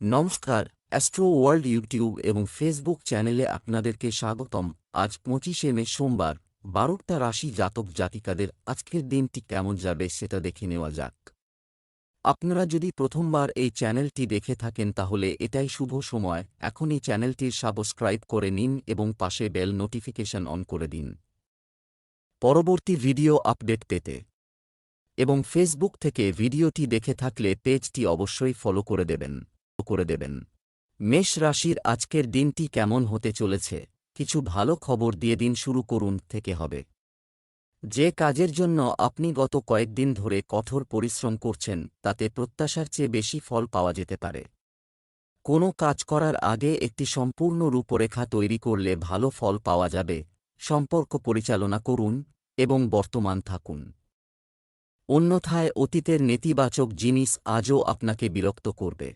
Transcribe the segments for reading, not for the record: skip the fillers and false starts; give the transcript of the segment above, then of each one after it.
নমস্কার, astro world YouTube এবং Facebook চ্যানেলে আপনাদেরকে স্বাগতম। আজ 25শে মে সোমবার। 12টা রাশি জাতক জাতিকাদের আজকের দিনটি কেমন যাবে সেটা দেখে নেওয়া যাক। আপনারা যদি প্রথমবার এই চ্যানেলটি দেখে থাকেন তাহলে এটাই শুভ সময়। এখনই চ্যানেলটির সাবস্ক্রাইব করে নিন এবং পাশে বেল নোটিফিকেশন অন করে দিন পরবর্তী ভিডিও আপডেট পেতে। এবং ফেসবুক থেকে ভিডিওটি দেখে থাকলে পেজটি অবশ্যই ফলো করে দেবেন। মেষ রাশির আজকের দিনটি কেমন হতে চলেছে, কিছু ভালো খবর দিয়ে দিন শুরু করুন থেকে হবে। যে কাজের জন্য আপনি গত কয়েকদিন ধরে কঠোর পরিশ্রম করছেন তাতে প্রত্যাশার চেয়ে বেশি ফল পাওয়া যেতে পারে। কোনো কাজ করার আগে একটি সম্পূর্ণ রূপরেখা তৈরি করলে ভালো ফল পাওয়া যাবে। সম্পর্ক পরিচালনা করুন এবং বর্তমান থাকুন। অন্যথায় অতীতের নেতিবাচক জিনিস আজও আপনাকে বিরক্ত করবে।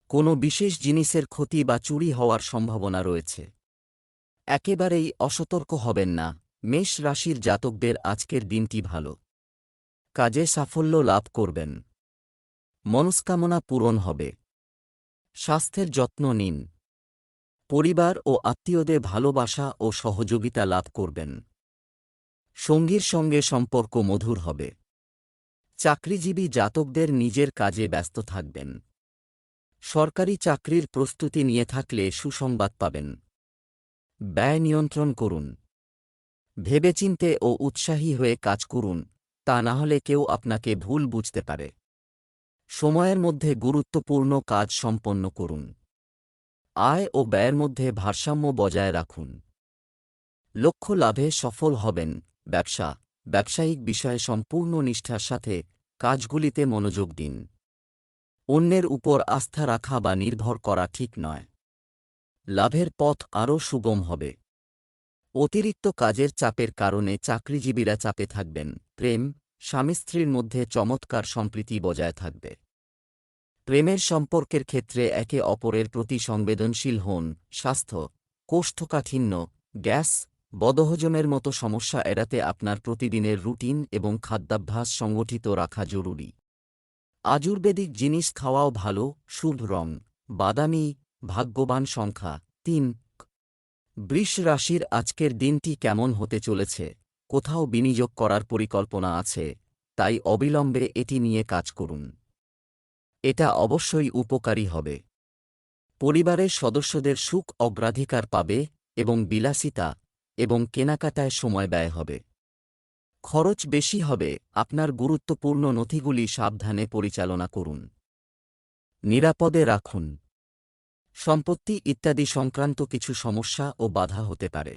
কোনো বিশেষ জিনিসের ক্ষতি বা চুরি হওয়ার সম্ভাবনা রয়েছে। একেবারেই অসতর্ক হবেন না। মেষ রাশির জাতকদের আজকের দিনটি ভালো। কাজে সাফল্য লাভ করবেন। মনস্কামনা পূরণ হবে। স্বাস্থ্যের যত্ন নিন। পরিবার ও আত্মীয়দের ভালোবাসা ও সহযোগিতা লাভ করবেন। সঙ্গীর সঙ্গে সম্পর্ক মধুর হবে। চাকরিজীবী জাতকদের নিজের কাজে ব্যস্ত থাকবেন। সরকারি চাকরির প্রস্তুতি নিয়ে থাকলে সুসংবাদ পাবেন। ব্যয় নিয়ন্ত্রণ করুন। ভেবেচিন্তে ও উৎসাহী হয়ে কাজ করুন, তা না হলে কেউ আপনাকে ভুল বুঝতে পারে। সময়ের মধ্যে গুরুত্বপূর্ণ কাজ সম্পন্ন করুন। আয় ও ব্যয়ের মধ্যে ভারসাম্য বজায় রাখুন। লক্ষ্য লাভে সফল হবেন। ব্যবসায়িক বিষয়ে সম্পূর্ণ নিষ্ঠার সাথে কাজগুলিতে মনোযোগ দিন। অন্যের উপর আস্থা রাখা বা নির্ভর করা ঠিক নয়। লাভের পথ আরও সুগম হবে। অতিরিক্ত কাজের চাপের কারণে চাকরিজীবীরা চাপে থাকবেন। স্বামী স্ত্রীর মধ্যে চমৎকার সম্প্রীতি বজায় থাকবে। প্রেমের সম্পর্কের ক্ষেত্রে একে অপরের প্রতি সংবেদনশীল হন। স্বাস্থ্য, কোষ্ঠকাঠিন্য, গ্যাস, বদহজমের মতো সমস্যা এড়াতে আপনার প্রতিদিনের রুটিন এবং খাদ্যাভ্যাস সংগঠিত রাখা জরুরি। আয়ুর্বেদিক জিনিস খাওয়াও ভালো। শুভ রং বাদামি। ভাগ্যবান সংখ্যা 3। বৃষ রাশির আজকের দিনটি কেমন হতে চলেছে, কোথাও বিনিয়োগ করার পরিকল্পনা আছে, তাই অবিলম্বে এটি নিয়ে কাজ করুন। এটা অবশ্যই উপকারী হবে। পরিবারের সদস্যদের সুখ অগ্রাধিকার পাবে এবং বিলাসিতা এবং কেনাকাটায় সময় ব্যয় হবে। খরচ বেশি হবে। আপনার গুরুত্বপূর্ণ নথিগুলি সাবধানে পরিচালনা করুন। নিরাপদে রাখুন। সম্পত্তি ইত্যাদি সংক্রান্ত কিছু সমস্যা ও বাধা হতে পারে।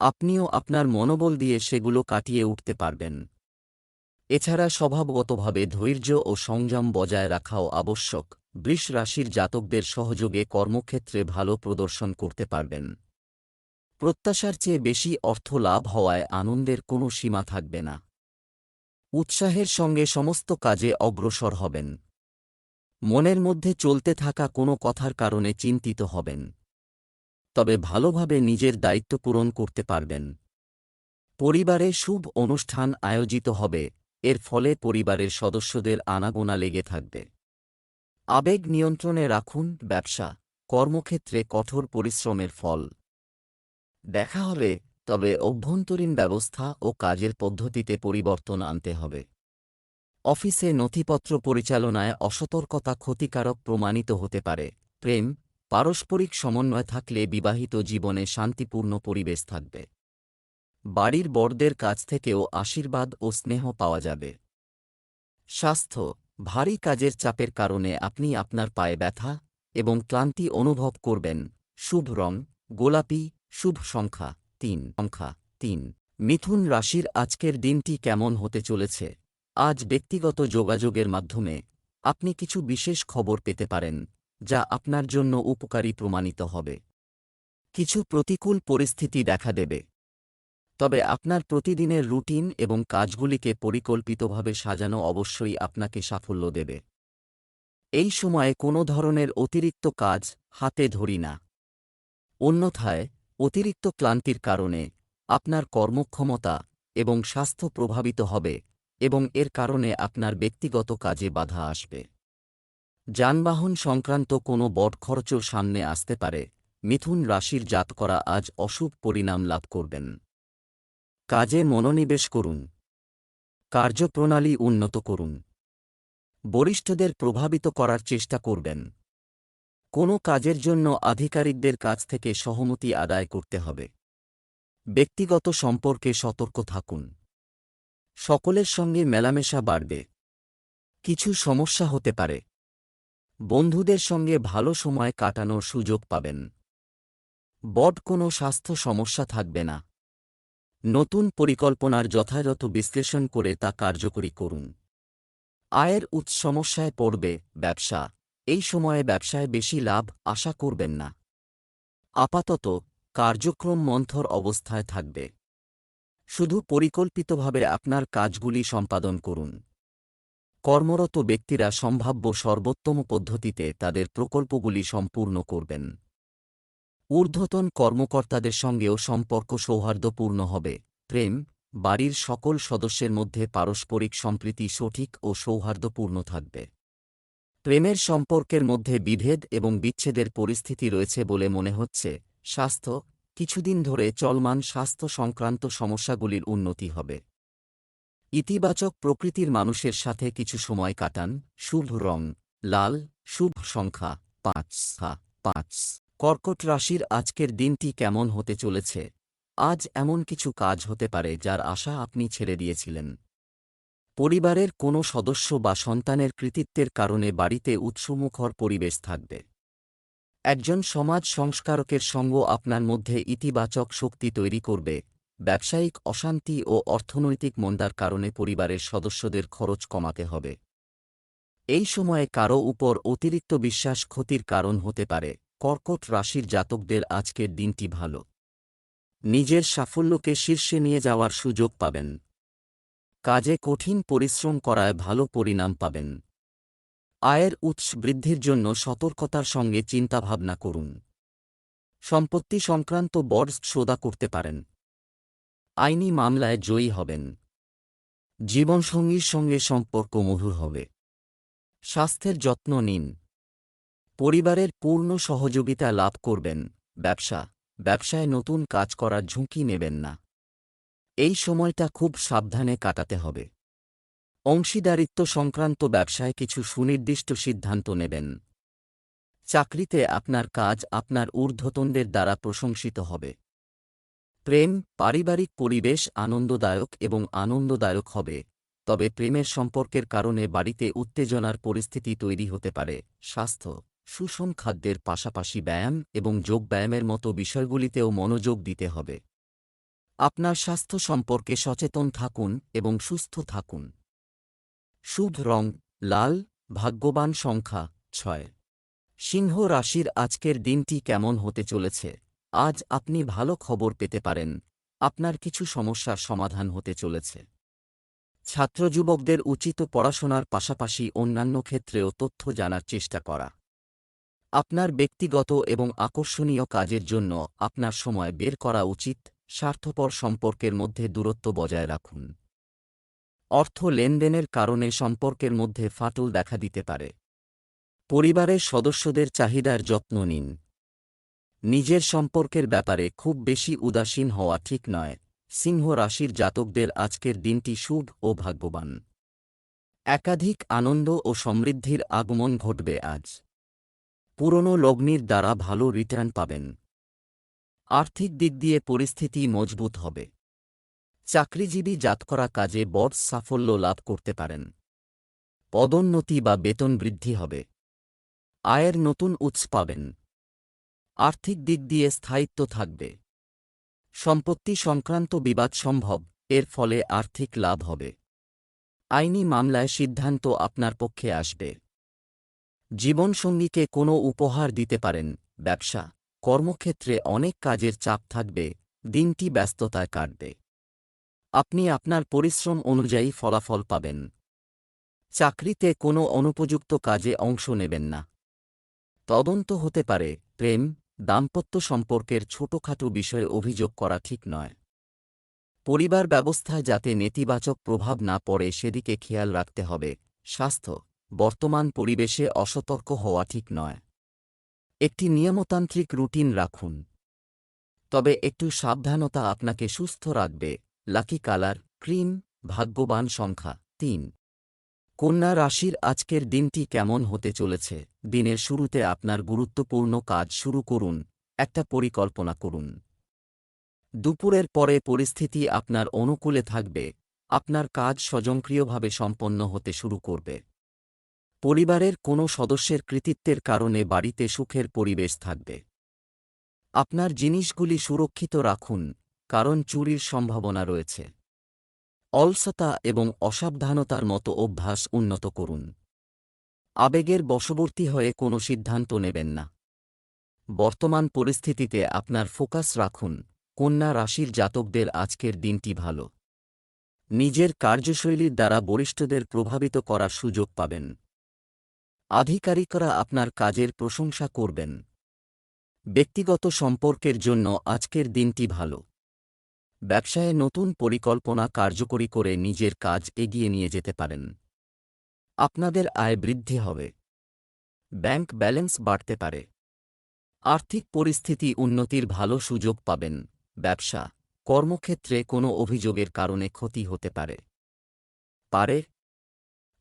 আপনিও আপনার মনোবল দিয়ে সেগুলো কাটিয়ে উঠতে পারবেন। এছাড়া স্বভাবগতভাবে ধৈর্য ও সংযম বজায় রাখাও আবশ্যক। বৃষ রাশির জাতকদের সহযোগে কর্মক্ষেত্রে ভালো প্রদর্শন করতে পারবেন। প্রত্যাশার চেয়ে বেশি অর্থ লাভ হওয়ায় আনন্দের কোনো সীমা থাকবে না। উৎসাহের সঙ্গে সমস্ত কাজে অগ্রসর হবেন। মনের মধ্যে চলতে থাকা কোনো কথার কারণে চিন্তিত হবেন। তবে ভালোভাবে নিজের দায়িত্ব পূরণ করতে পারবেন। পরিবারে শুভ অনুষ্ঠান আয়োজিত হবে। এর ফলে পরিবারের সদস্যদের আনাগোনা লেগে থাকবে। আবেগ নিয়ন্ত্রণে রাখুন। কর্মক্ষেত্রে কঠোর পরিশ্রমের ফল দেখা হবে, তবে অভ্যন্তরীণ ব্যবস্থা ও কাজের পদ্ধতিতে পরিবর্তন আনতে হবে। অফিসে নথিপত্র পরিচালনায় অসতর্কতা ক্ষতিকারক প্রমাণিত হতে পারে। পারস্পরিক সমন্বয় থাকলে বিবাহিত জীবনে শান্তিপূর্ণ পরিবেশ থাকবে। বাড়ির বড়দের কাছ থেকেও আশীর্বাদ ও স্নেহ পাওয়া যাবে। স্বাস্থ্য, ভারী কাজের চাপের কারণে আপনি আপনার পায়ে ব্যথা এবং ক্লান্তি অনুভব করবেন। শুভ রং গোলাপি। শুভ সংখ্যা 3। মিথুন রাশির আজকের দিনটি কেমন হতে চলেছে। আজ ব্যক্তিগত যোগাযোগের মাধ্যমে আপনি কিছু বিশেষ খবর পেতে পারেন, যা আপনার জন্য উপকারী প্রমাণিত হবে। কিছু প্রতিকূল পরিস্থিতি দেখা দেবে, তবে আপনার প্রতিদিনের রুটিন এবং কাজগুলিকে পরিকল্পিতভাবে সাজানো অবশ্যই আপনাকে সাফল্য দেবে। এই সময়ে কোনো ধরনের অতিরিক্ত কাজ হাতে ধরি না। অন্যথায় অতিরিক্ত ক্লান্তির কারণে আপনার কর্মক্ষমতা এবং স্বাস্থ্য প্রভাবিত হবে এবং এর কারণে আপনার ব্যক্তিগত কাজে বাধা আসবে। যানবাহন সংক্রান্ত কোনো বড় খরচও সামনে আসতে পারে। মিথুন রাশির জাতকরা আজ অশুভ পরিণাম লাভ করবেন। কাজে মনোনিবেশ করুন। কার্যপ্রণালী উন্নত করুন। বরিষ্ঠদের প্রভাবিত করার চেষ্টা করবেন। কোনো কাজের জন্য আধিকারিকদের কাছ থেকে সহমতি আদায় করতে হবে। ব্যক্তিগত সম্পর্কে সতর্ক থাকুন। সকলের সঙ্গে মেলামেশা বাড়বে। কিছু সমস্যা হতে পারে। বন্ধুদের সঙ্গে ভালো সময় কাটানোর সুযোগ পাবেন। বড় কোনো স্বাস্থ্য সমস্যা থাকবে না। নতুন পরিকল্পনার যথাযথ বিশ্লেষণ করে তা কার্যকরী করুন। আয়ের উৎস সমস্যায় পড়বে। ব্যবসা, এই সময়ে ব্যবসায় বেশি লাভ আশা করবেন না। আপাতত কার্যক্রম মন্থর অবস্থায় থাকবে। শুধু পরিকল্পিতভাবে আপনার কাজগুলি সম্পাদন করুন। কর্মরত ব্যক্তিরা সম্ভাব্য সর্বোত্তম পদ্ধতিতে তাদের প্রকল্পগুলি সম্পূর্ণ করবেন। ঊর্ধ্বতন কর্মকর্তাদের সঙ্গেও সম্পর্ক সৌহার্দ্যপূর্ণ হবে। প্রেম, বাড়ির সকল সদস্যের মধ্যে পারস্পরিক সম্প্রীতি সঠিক ও সৌহার্দ্যপূর্ণ থাকবে। প্রেমের সম্পর্কের মধ্যে বিভেদ এবং বিচ্ছেদের পরিস্থিতি রয়েছে বলে মনে হচ্ছে। স্বাস্থ্য, কিছুদিন ধরে চলমান স্বাস্থ্য সংক্রান্ত সমস্যাগুলির উন্নতি হবে। ইতিবাচক প্রকৃতির মানুষের সাথে কিছু সময় কাটান। শুভ রং লাল, শুভ সংখ্যা 5। কর্কট রাশির আজকের দিনটি কেমন হতে চলেছে? আজ এমন কিছু কাজ হতে পারে যার আশা আপনি ছেড়ে দিয়েছিলেন। পরিবারের কোনো সদস্য বা সন্তানের কৃতিত্বের কারণে বাড়িতে উৎসমুখর পরিবেশ থাকবে। একজন সমাজ সংস্কারকের সঙ্গ আপনার মধ্যে ইতিবাচক শক্তি তৈরি করবে। ব্যবসায়িক অশান্তি ও অর্থনৈতিক মন্দার কারণে পরিবারের সদস্যদের খরচ কমাতে হবে। এই সময়ে কারও উপর অতিরিক্ত বিশ্বাস ক্ষতির কারণ হতে পারে। কর্কট রাশির জাতকদের আজকের দিনটি ভালো। নিজের সাফল্যকে শীর্ষে নিয়ে যাওয়ার সুযোগ পাবেন। কাজে কঠিন পরিশ্রম করায় ভালো পরিণাম পাবেন। আয়ের উৎস বৃদ্ধির জন্য সতর্কতার সঙ্গে চিন্তাভাবনা করুন। সম্পত্তি সংক্রান্ত বড় সৌদা করতে পারেন। আইনি মামলায় জয়ী হবেন। জীবনসঙ্গীর সঙ্গে সম্পর্ক মধুর হবে। স্বাস্থ্যের যত্ন নিন। পরিবারের পূর্ণ সহযোগিতা লাভ করবেন। ব্যবসায় নতুন কাজ করার ঝুঁকি নেবেন না। এই সময়টা খুব সাবধানে কাটাতে হবে। অংশীদারিত্ব সংক্রান্ত ব্যবসায় কিছু সুনির্দিষ্ট সিদ্ধান্ত নেবেন। চাকরিতে আপনার কাজ আপনার ঊর্ধ্বতনদের দ্বারা প্রশংসিত হবে। প্রেম, পারিবারিক পরিবেশ আনন্দদায়ক হবে। তবে প্রেমের সম্পর্কের কারণে বাড়িতে উত্তেজনার পরিস্থিতি তৈরি হতে পারে। স্বাস্থ্য, সুষম খাদ্যের পাশাপাশি ব্যায়াম এবং যোগব্যায়ামের মতো বিষয়গুলিতেও মনোযোগ দিতে হবে। আপনার স্বাস্থ্য সম্পর্কে সচেতন থাকুন এবং সুস্থ থাকুন। শুভ রং লাল, ভাগ্যবান সংখ্যা 6। সিংহ রাশির আজকের দিনটি কেমন হতে চলেছে? আজ আপনি ভালো খবর পেতে পারেন। আপনার কিছু সমস্যার সমাধান হতে চলেছে। ছাত্রযুবকদের উচিত পড়াশোনার পাশাপাশি অন্যান্য ক্ষেত্রেও তথ্য জানার চেষ্টা করা। আপনার ব্যক্তিগত এবং আকর্ষণীয় কাজের জন্য আপনার সময় বের করা উচিত। স্বার্থপর সম্পর্কের মধ্যে দূরত্ব বজায় রাখুন। অর্থ লেনদেনের কারণে সম্পর্কের মধ্যে ফাটল দেখা দিতে পারে। পরিবারের সদস্যদের চাহিদার যত্ন নিন। নিজের সম্পর্কের ব্যাপারে খুব বেশি উদাসীন হওয়া ঠিক নয়। সিংহ রাশির জাতকদের আজকের দিনটি শুভ ও ভাগ্যবান। একাধিক আনন্দ ও সমৃদ্ধির আগমন ঘটবে আজ। পুরনো লগ্নির দ্বারা ভালো রিটার্ন পাবেন। আর্থিক দিক দিয়ে পরিস্থিতি মজবুত হবে। চাকরিজীবী জাতকরা কাজে বড় সাফল্য লাভ করতে পারেন। পদোন্নতি বা বেতন বৃদ্ধি হবে। আয়ের নতুন উৎস পাবেন। আর্থিক দিক দিয়ে স্থায়িত্ব থাকবে। সম্পত্তি সংক্রান্ত বিবাদ সম্ভব, এর ফলে আর্থিক লাভ হবে। আইনি মামলায় সিদ্ধান্ত আপনার পক্ষে আসবে। জীবনসঙ্গীকে কোনো উপহার দিতে পারেন। ব্যবসা, কর্মক্ষেত্রে অনেক কাজের চাপ থাকবে। দিনটি ব্যস্ততায় কাটবে। আপনি আপনার পরিশ্রম অনুযায়ী ফলাফল পাবেন। চাকরিতে কোনো অনুপযুক্ত কাজে অংশ নেবেন না। তদন্ত হতে পারে। প্রেম, দাম্পত্য সম্পর্কের ছোটখাটো বিষয়ে অভিযোগ করা ঠিক নয়। পরিবার ব্যবস্থায় যাতে নেতিবাচক প্রভাব না পড়ে সেদিকে খেয়াল রাখতে হবে। স্বাস্থ্য, বর্তমান পরিবেশে অসতর্ক হওয়া ঠিক নয়। একটি নিয়মতান্ত্রিক রুটিন রাখুন। তবে একটু সাবধানতা আপনাকে সুস্থ রাখবে। লাকি কালার ক্রিম, ভাগ্যবান সংখ্যা ৩। কন্যা রাশির আজকের দিনটি কেমন হতে চলেছে? দিনের শুরুতে আপনার গুরুত্বপূর্ণ কাজ শুরু করুন, একটা পরিকল্পনা করুন। দুপুরের পরে পরিস্থিতি আপনার অনুকূলে থাকবে, আপনার কাজ স্বয়ংক্রিয়ভাবে সম্পন্ন হতে শুরু করবে। পরিবারের কোনো সদস্যের কৃতিত্বের কারণে বাড়িতে সুখের পরিবেশ থাকবে। আপনার জিনিসগুলি সুরক্ষিত রাখুন, কারণ চুরির সম্ভাবনা রয়েছে। অলসতা এবং অসাবধানতার মতো অভ্যাস উন্নত করুন। আবেগের বশবর্তী হয়ে কোনো সিদ্ধান্ত নেবেন না। বর্তমান পরিস্থিতিতে আপনার ফোকাস রাখুন। কন্যা রাশির জাতকদের আজকের দিনটি ভালো। নিজের কার্যশৈলীর দ্বারা বরিষ্ঠদের প্রভাবিত করার সুযোগ পাবেন। আধিকারিকরা আপনার কাজের প্রশংসা করবেন। ব্যক্তিগত সম্পর্কের জন্য আজকের দিনটি ভালো। ব্যবসায়ে নতুন পরিকল্পনা কার্যকরী করে নিজের কাজ এগিয়ে নিয়ে যেতে পারেন। আপনাদের আয় বৃদ্ধি হবে। ব্যাংক ব্যালেন্স বাড়তে পারে। আর্থিক পরিস্থিতি উন্নতির ভালো সুযোগ পাবেন। ব্যবসা, কর্মক্ষেত্রে কোনো অভিযোগের কারণে ক্ষতি হতে পারে।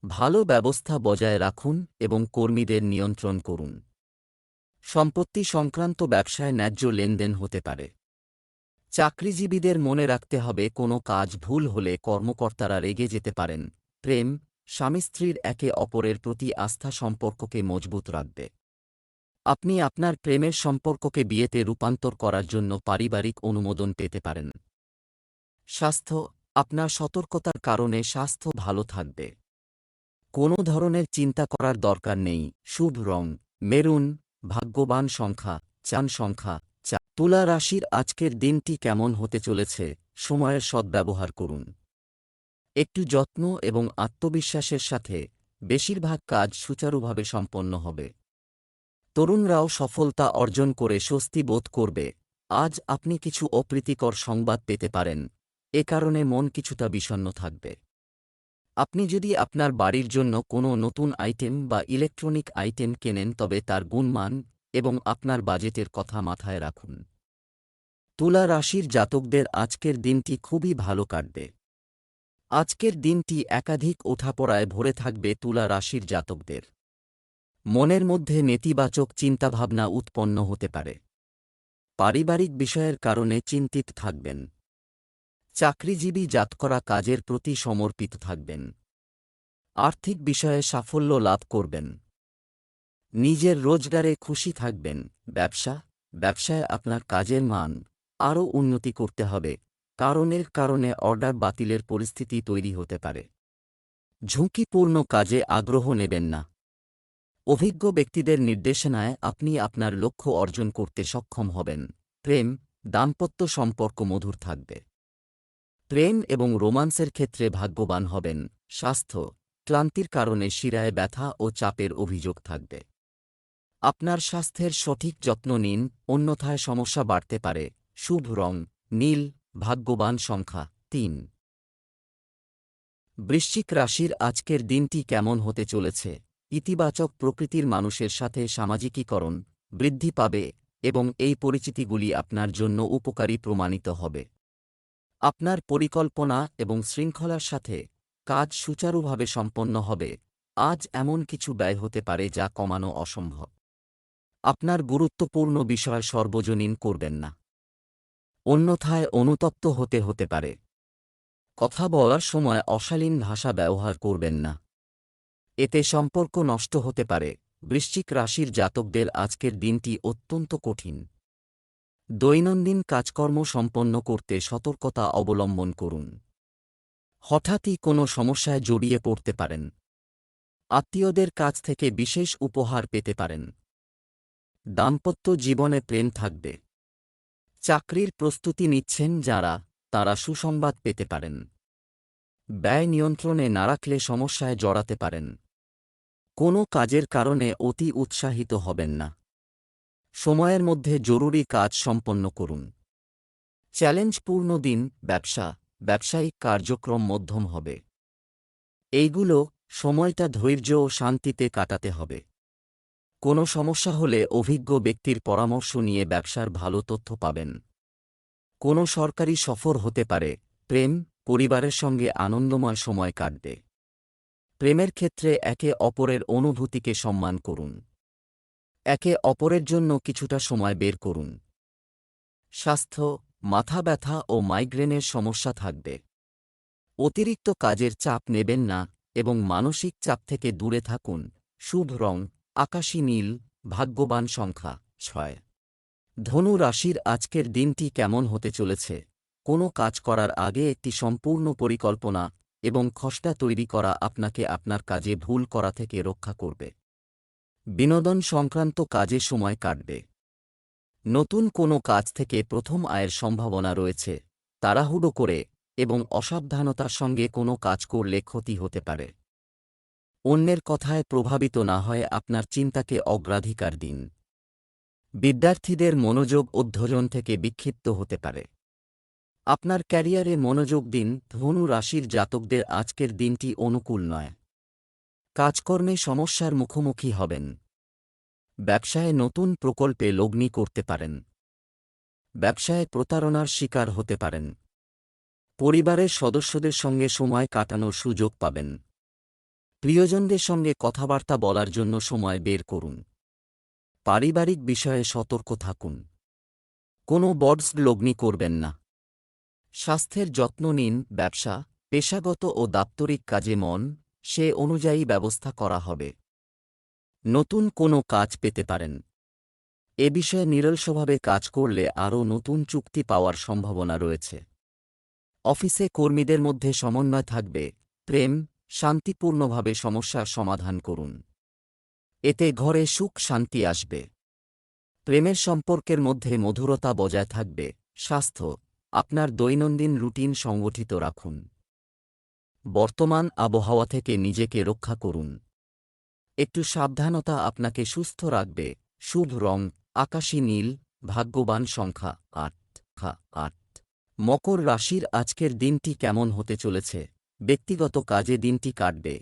ভালো ব্যবস্থা বজায় রাখুন এবং কর্মীদের নিয়ন্ত্রণ করুন। সম্পত্তি সংক্রান্ত ব্যবসায় ন্যায্য লেনদেন হতে পারে। চাকরিজীবীদের মনে রাখতে হবে, কোনো কাজ ভুল হলে কর্মকর্তারা রেগে যেতে পারেন। প্রেম, স্বামী স্ত্রীর একে অপরের প্রতি আস্থা সম্পর্ককে মজবুত রাখবে। আপনি আপনার প্রেমের সম্পর্ককে বিয়েতে রূপান্তর করার জন্য পারিবারিক অনুমোদন পেতে পারেন। স্বাস্থ্য, আপনার সতর্কতার কারণে স্বাস্থ্য ভালো থাকবে। কোনো ধরনের চিন্তা করার দরকার নেই। শুভ রং মেরুন, ভাগ্যবান সংখ্যা ৪। তুলা রাশির আজকের দিনটি কেমন হতে চলেছে? সময়ের সদ্ব্যবহার করুন। একটু যত্ন এবং আত্মবিশ্বাসের সাথে বেশিরভাগ কাজ সুচারুভাবে সম্পন্ন হবে। তরুণরাও সফলতা অর্জন করে স্বস্তি বোধ করবে। আজ আপনি কিছু অপ্রীতিকর সংবাদ পেতে পারেন, এ কারণে মন কিছুটা বিষণ্ণ থাকবে। আপনি যদি আপনার বাড়ির জন্য কোনো নতুন আইটেম বা ইলেকট্রনিক আইটেম কেনেন, তবে তার গুণমান এবং আপনার বাজেটের কথা মাথায় রাখুন। তুলা রাশির জাতকদের আজকের দিনটি খুবই ভালো কাটবে। আজকের দিনটি একাধিক ওঠাপড়ায় ভরে থাকবে তুলা রাশির জাতকদের। মনের মধ্যে নেতিবাচক চিন্তাভাবনা উৎপন্ন হতে পারে। পারিবারিক বিষয়ের কারণে চিন্তিত থাকবেন। চাকরিজীবী জাতকরা কাজের প্রতি সমর্পিত থাকবেন। আর্থিক বিষয়ে সাফল্য লাভ করবেন। নিজের রোজগারে খুশি থাকবেন। ব্যবসায় আপনার কাজের মান আরও উন্নতি করতে হবে, কারণের কারণে অর্ডার বাতিলের পরিস্থিতি তৈরি হতে পারে। ঝুঁকিপূর্ণ কাজে আগ্রহ নেবেন না। অভিজ্ঞ ব্যক্তিদের নির্দেশনায় আপনি আপনার লক্ষ্য অর্জন করতে সক্ষম হবেন। প্রেম, দাম্পত্য সম্পর্ক মধুর থাকবে। প্রেম এবং রোমান্সের ক্ষেত্রে ভাগ্যবান হবেন। স্বাস্থ্য, ক্লান্তির কারণে শিরায় ব্যথা ও চাপের অভিযোগ থাকবে। আপনার স্বাস্থ্যের সঠিক যত্ন নিন, অন্যথায় সমস্যা বাড়তে পারে। শুভ রং নীল, ভাগ্যবান সংখ্যা ৩। বৃশ্চিক রাশির আজকের দিনটি কেমন হতে চলেছে? ইতিবাচক প্রকৃতির মানুষের সাথে সামাজিকীকরণ বৃদ্ধি পাবে এবং এই পরিচিতিগুলি আপনার জন্য উপকারী প্রমাণিত হবে। আপনার পরিকল্পনা এবং শৃঙ্খলার সাথে কাজ সুচারুভাবে সম্পন্ন হবে। আজ এমন কিছু ব্যয় হতে পারে যা কমানো অসম্ভব। আপনার গুরুত্বপূর্ণ বিষয় সর্বজনীন করবেন না, অন্যথায় অনুতপ্ত হতে পারে। কথা বলার সময় অশালীন ভাষা ব্যবহার করবেন না, এতে সম্পর্ক নষ্ট হতে পারে। বৃশ্চিক রাশির জাতকদের আজকের দিনটি অত্যন্ত কঠিন। দৈনন্দিন কাজকর্ম সম্পন্ন করতে সতর্কতা অবলম্বন করুন। হঠাৎই কোনো সমস্যায় জড়িয়ে পড়তে পারেন। আত্মীয়দের কাছ থেকে বিশেষ উপহার পেতে পারেন। দাম্পত্য জীবনে প্রেম থাকবে। চাকরির প্রস্তুতি নিচ্ছেন যারা, তারা সুসংবাদ পেতে পারেন। ব্যয় নিয়ন্ত্রণে না রাখলে সমস্যায় জড়াতে পারেন। কোনো কাজের কারণে অতি উৎসাহিত হবেন না। সময়ের মধ্যে জরুরি কাজ সম্পন্ন করুন। চ্যালেঞ্জপূর্ণ দিন। ব্যবসায়িক কার্যক্রম মধ্যম হবে। এইগুলো সময়টা ধৈর্য ও শান্তিতে কাটাতে হবে। কোনো সমস্যা হলে অভিজ্ঞ ব্যক্তির পরামর্শ নিয়ে ব্যবসার ভালো তথ্য পাবেন। কোনো সরকারি সফর হতে পারে, প্রেম, পরিবারের সঙ্গে আনন্দময় সময় কাটবে। প্রেমের ক্ষেত্রে একে অপরের অনুভূতিকে সম্মান করুন। একে অপরের জন্য কিছুটা সময় বের করুন। স্বাস্থ্য, মাথা ব্যথা ও মাইগ্রেনের সমস্যা থাকবে। অতিরিক্ত কাজের চাপ নেবেন না এবং মানসিক চাপ থেকে দূরে থাকুন। শুভ রং আকাশী নীল, ভাগ্যবান সংখ্যা 6। ধনু রাশির আজকের দিনটি কেমন হতে চলেছে? কোনো কাজ করার আগে একটি সম্পূর্ণ পরিকল্পনা এবং খসড়া তৈরি করা আপনাকে আপনার কাজে ভুল করা থেকে রক্ষা করবে। বিনোদন সংক্রান্ত কাজে সময় কাটবে। নতুন কোনো কাজ থেকে প্রথম আয়ের সম্ভাবনা রয়েছে। তাড়াহুড়ো করে এবং অসাবধানতার সঙ্গে কোনো কাজ করলে ক্ষতি হতে পারে। অন্যের কথায় প্রভাবিত না হয়ে আপনার চিন্তাকে অগ্রাধিকার দিন। বিদ্যার্থীদের মনোযোগ অধ্যয়ন থেকে বিক্ষিপ্ত হতে পারে। আপনার ক্যারিয়ারে মনোযোগ দিন। ধনু রাশির জাতকদের আজকের দিনটি অনুকূল নয়। কাজকর্মে সমস্যার মুখোমুখি হবেন। ব্যবসায়ে নতুন প্রকল্পে লগ্নি করতে পারেন। ব্যবসায়ে প্রতারণার শিকার হতে পারেন। পরিবারের সদস্যদের সঙ্গে সময় কাটানোর সুযোগ পাবেন। প্রিয়জনদের সঙ্গে কথাবার্তা বলার জন্য সময় বের করুন। পারিবারিক বিষয়ে সতর্ক থাকুন। কোনো বডস লগ্নি করবেন না। স্বাস্থ্যের যত্ন নিন। ব্যবসা, পেশাগত ও দাপ্তরিক কাজে মন, সে অনুযায়ী ব্যবস্থা করা হবে। নতুন কোনো কাজ পেতে পারেন। এ বিষয়ে নিরলসভাবে কাজ করলে আরও নতুন চুক্তি পাওয়ার সম্ভাবনা রয়েছে। অফিসে কর্মীদের মধ্যে সমন্বয় থাকবে। প্রেম, শান্তিপূর্ণভাবে সমস্যার সমাধান করুন। এতে ঘরে সুখ শান্তি আসবে। প্রেমের সম্পর্কের মধ্যে মধুরতা বজায় থাকবে। স্বাস্থ্য, আপনার দৈনন্দিন রুটিন সংগঠিত রাখুন। বর্তমান আবহাওয়া থেকে নিজেকে রক্ষা করুন। একটু সাবধানতা আপনাকে সুস্থ রাখবে। শুভ রং আকাশী নীল, ভাগ্যবান সংখ্যা 8। মকর রাশির আজকের দিনটি কেমন হতে চলেছে? ব্যক্তিগত কাজে দিনটি কাটবে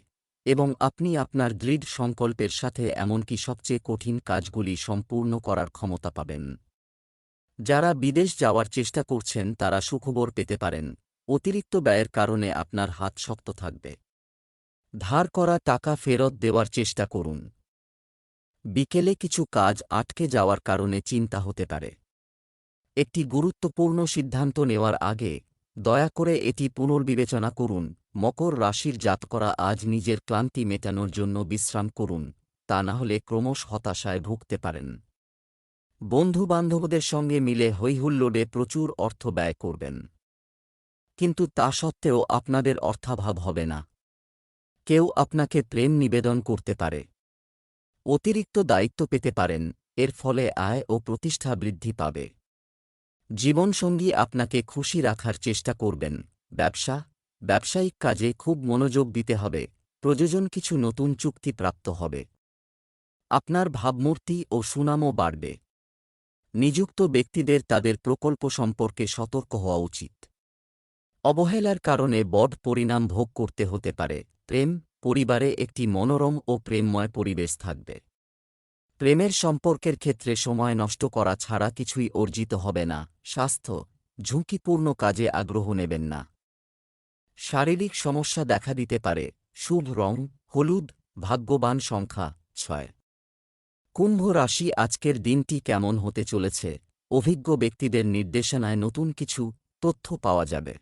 এবং আপনি আপনার দৃঢ় সংকল্পের সাথে এমনকি সবচেয়ে কঠিন কাজগুলি সম্পূর্ণ করার ক্ষমতা পাবেন। যারা বিদেশ যাওয়ার চেষ্টা করছেন তারা সুখবর পেতে পারেন। অতিরিক্ত ব্যয়ের কারণে আপনার হাত শক্ত থাকবে। ধার করা টাকা ফেরত দেওয়ার চেষ্টা করুন। বিকেলে কিছু কাজ আটকে যাওয়ার কারণে চিন্তা হতে পারে। একটি গুরুত্বপূর্ণ সিদ্ধান্ত নেওয়ার আগে দয়া করে এটি পুনর্বিবেচনা করুন। মকর রাশির জাতকরা আজ নিজের ক্লান্তি মেটানোর জন্য বিশ্রাম করুন, তা না হলে ক্রমশ হতাশায় ভুগতে পারেন। বন্ধুবান্ধবদের সঙ্গে মিলে হৈহুল্লোড়ে প্রচুর অর্থ ব্যয় করবেন। কিন্তু তা সত্ত্বেও আপনাদের অর্থাভাব হবে না। কেউ আপনাকে প্রেম নিবেদন করতে পারে। অতিরিক্ত দায়িত্ব পেতে পারেন, এর ফলে আয় ও প্রতিষ্ঠা বৃদ্ধি পাবে। জীবনসঙ্গী আপনাকে খুশি রাখার চেষ্টা করবেন। ব্যবসা, ব্যবসায়িক কাজে খুব মনোযোগ দিতে হবে। প্রযোজন কিছু নতুন চুক্তি প্রাপ্ত হবে। আপনার ভাবমূর্তি ও সুনামও বাড়বে। নিযুক্ত ব্যক্তিদের তাদের প্রকল্প সম্পর্কে সতর্ক হওয়া উচিত। অবহেলার কারণে বড় পরিণাম ভোগ করতে হতে পারে। প্রেম, পরিবারে একটি মনোরম ও প্রেমময় পরিবেশ থাকবে। প্রেমের সম্পর্কের ক্ষেত্রে সময় নষ্ট করা ছাড়া কিছুই অর্জিত হবে না। স্বাস্থ্য, ঝুঁকিপূর্ণ কাজে আগ্রহ নেবেন না। শারীরিক সমস্যা দেখা দিতে পারে। শুভ রং হলুদ, ভাগ্যবান সংখ্যা 6। কুম্ভ রাশি আজকের দিনটি কেমন হতে চলেছে? অভিজ্ঞ ব্যক্তিদের নির্দেশনায় নতুন কিছু তথ্য পাওয়া যাবে।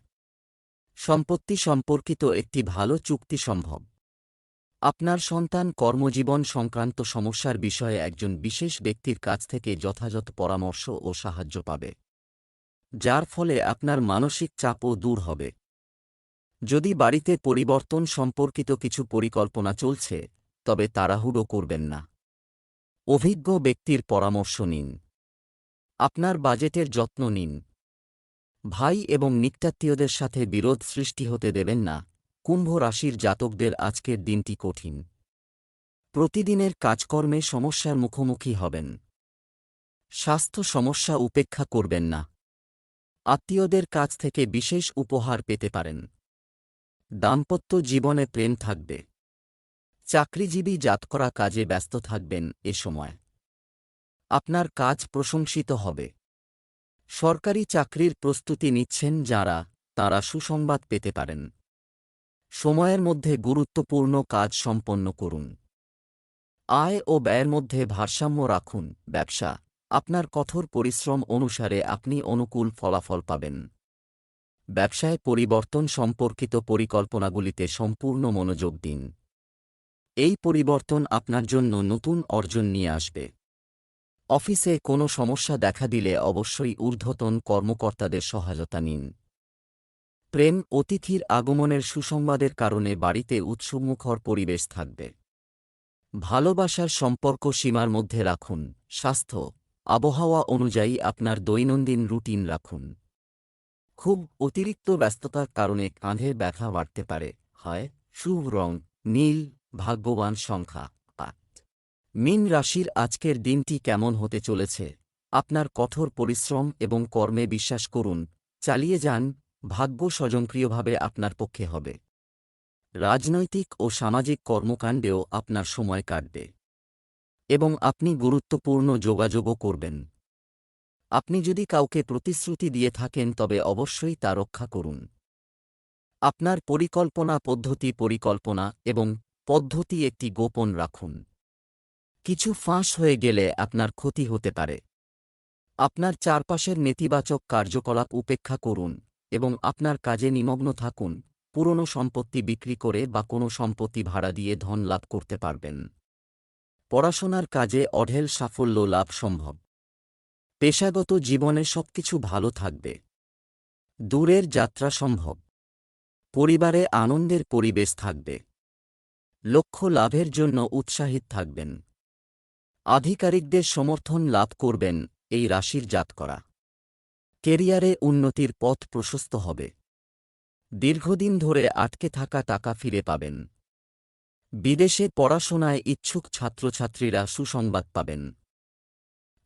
সম্পত্তি সম্পর্কিত একটি ভালো চুক্তি সম্ভব। আপনার সন্তান কর্মজীবন সংক্রান্ত সমস্যার বিষয়ে একজন বিশেষ ব্যক্তির কাছ থেকে যথাযথ পরামর্শ ও সাহায্য পাবে, যার ফলে আপনার মানসিক চাপও দূর হবে। যদি বাড়িতে পরিবর্তন সম্পর্কিত কিছু পরিকল্পনা চলছে, তবে তাড়াহুড়ো করবেন না। অভিজ্ঞ ব্যক্তির পরামর্শ নিন। আপনার বাজেটের যত্ন নিন। ভাই এবং নিকটাত্মীয়দের সাথে বিরোধ সৃষ্টি হতে দেবেন না। কুম্ভ রাশির জাতকদের আজকের দিনটি কঠিন। প্রতিদিনের কাজকর্মে সমস্যার মুখোমুখি হবেন। স্বাস্থ্য সমস্যা উপেক্ষা করবেন না। আত্মীয়দের কাছ থেকে বিশেষ উপহার পেতে পারেন। দাম্পত্য জীবনে প্রেম থাকবে। চাকরিজীবী জাতকরা কাজে ব্যস্ত থাকবেন এ সময়। আপনার কাজ প্রশংসিত হবে। সরকারি চাকরির প্রস্তুতি নিচ্ছেন যাঁরা, তাঁরা সুসংবাদ পেতে পারেন। সময়ের মধ্যে গুরুত্বপূর্ণ কাজ সম্পন্ন করুন। আয় ও ব্যয়ের মধ্যে ভারসাম্য রাখুন। ব্যবসা, আপনার কঠোর পরিশ্রম অনুসারে আপনি অনুকূল ফলাফল পাবেন। ব্যবসায় পরিবর্তন সম্পর্কিত পরিকল্পনাগুলিতে সম্পূর্ণ মনোযোগ দিন। এই পরিবর্তন আপনার জন্য নতুন অর্জন নিয়ে আসবে। অফিসে কোনো সমস্যা দেখা দিলে অবশ্যই ঊর্ধ্বতন কর্মকর্তাদের সহায়তা নিন। প্রেম, অতিথির আগমনের সুসংবাদের কারণে বাড়িতে উৎসবমুখর পরিবেশ থাকবে। ভালোবাসার সম্পর্ক সীমার মধ্যে রাখুন। স্বাস্থ্য, আবহাওয়া অনুযায়ী আপনার দৈনন্দিন রুটিন রাখুন। খুব অতিরিক্ত ব্যস্ততার কারণে কাঁধের ব্যথা বাড়তে পারে। হয় শুভ রং নীল, ভাগ্যবান সংখ্যা ৮। মীন রাশির আজকের দিনটি কেমন হতে চলেছে? আপনার কঠোর পরিশ্রম এবং কর্মে বিশ্বাস করুন, চালিয়ে যান, ভাগ্য স্বয়ংক্রিয়ভাবে আপনার পক্ষে হবে। রাজনৈতিক ও সামাজিক কর্মকাণ্ডেও আপনার সময় কাটবে এবং আপনি গুরুত্বপূর্ণ যোগাযোগও করবেন। আপনি যদি কাউকে প্রতিশ্রুতি দিয়ে থাকেন তবে অবশ্যই তা রক্ষা করুন। আপনার পরিকল্পনা এবং পদ্ধতি একটি গোপন রাখুন। কিছু ফাঁস হয়ে গেলে আপনার ক্ষতি হতে পারে। আপনার চারপাশের নেতিবাচক কার্যকলাপ উপেক্ষা করুন এবং আপনার কাজে নিমগ্ন থাকুন। পুরনো সম্পত্তি বিক্রি করে বা কোনো সম্পত্তি ভাড়া দিয়ে ধন লাভ করতে পারবেন। পড়াশোনার কাজে অঢেল সাফল্য লাভ সম্ভব। পেশাগত জীবনে সবকিছু ভালো থাকবে। দূরের যাত্রা সম্ভব। পরিবারে আনন্দের পরিবেশ থাকবে। লক্ষ্য লাভের জন্য উৎসাহিত থাকবেন। আধিকারিকদের সমর্থন লাভ করবেন এই রাশির জাতকরা। কেরিয়ারে উন্নতির পথ প্রশস্ত হবে। দীর্ঘদিন ধরে আটকে থাকা টাকা ফিরে পাবেন। বিদেশে পড়াশোনায় ইচ্ছুক ছাত্রছাত্রীরা সুসংবাদ পাবেন।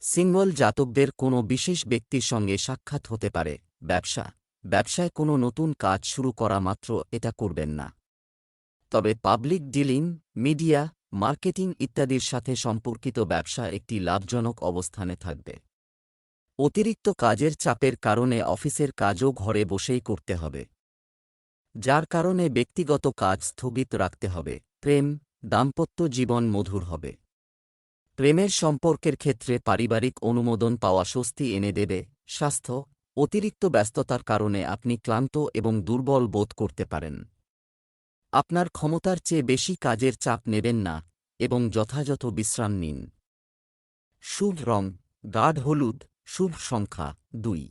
সিঙ্গল জাতকদের কোনো বিশেষ ব্যক্তির সঙ্গে সাক্ষাৎ হতে পারে। ব্যবসায় কোনো নতুন কাজ শুরু করা মাত্র এটা করবেন না। তবে পাবলিক ডিলিং, মিডিয়া, মার্কেটিং ইত্যাদির সাথে সম্পর্কিত ব্যবসা একটি লাভজনক অবস্থানে থাকবে। অতিরিক্ত কাজের চাপের কারণে অফিসের কাজও ঘরে বসেই করতে হবে, যার কারণে ব্যক্তিগত কাজ স্থগিত রাখতে হবে। প্রেম, দাম্পত্য জীবন মধুর হবে। প্রেমের সম্পর্কের ক্ষেত্রে পারিবারিক অনুমোদন পাওয়া স্বস্তি এনে দেবে। স্বাস্থ্য, অতিরিক্ত ব্যস্ততার কারণে আপনি ক্লান্ত এবং দুর্বল বোধ করতে পারেন। আপনার ক্ষমতার চেয়ে বেশি কাজের চাপ নেবেন না এবং যথাযথ বিশ্রাম নিন। শুভ রং গাঢ় হলুদ, শুভ সংখ্যা ২।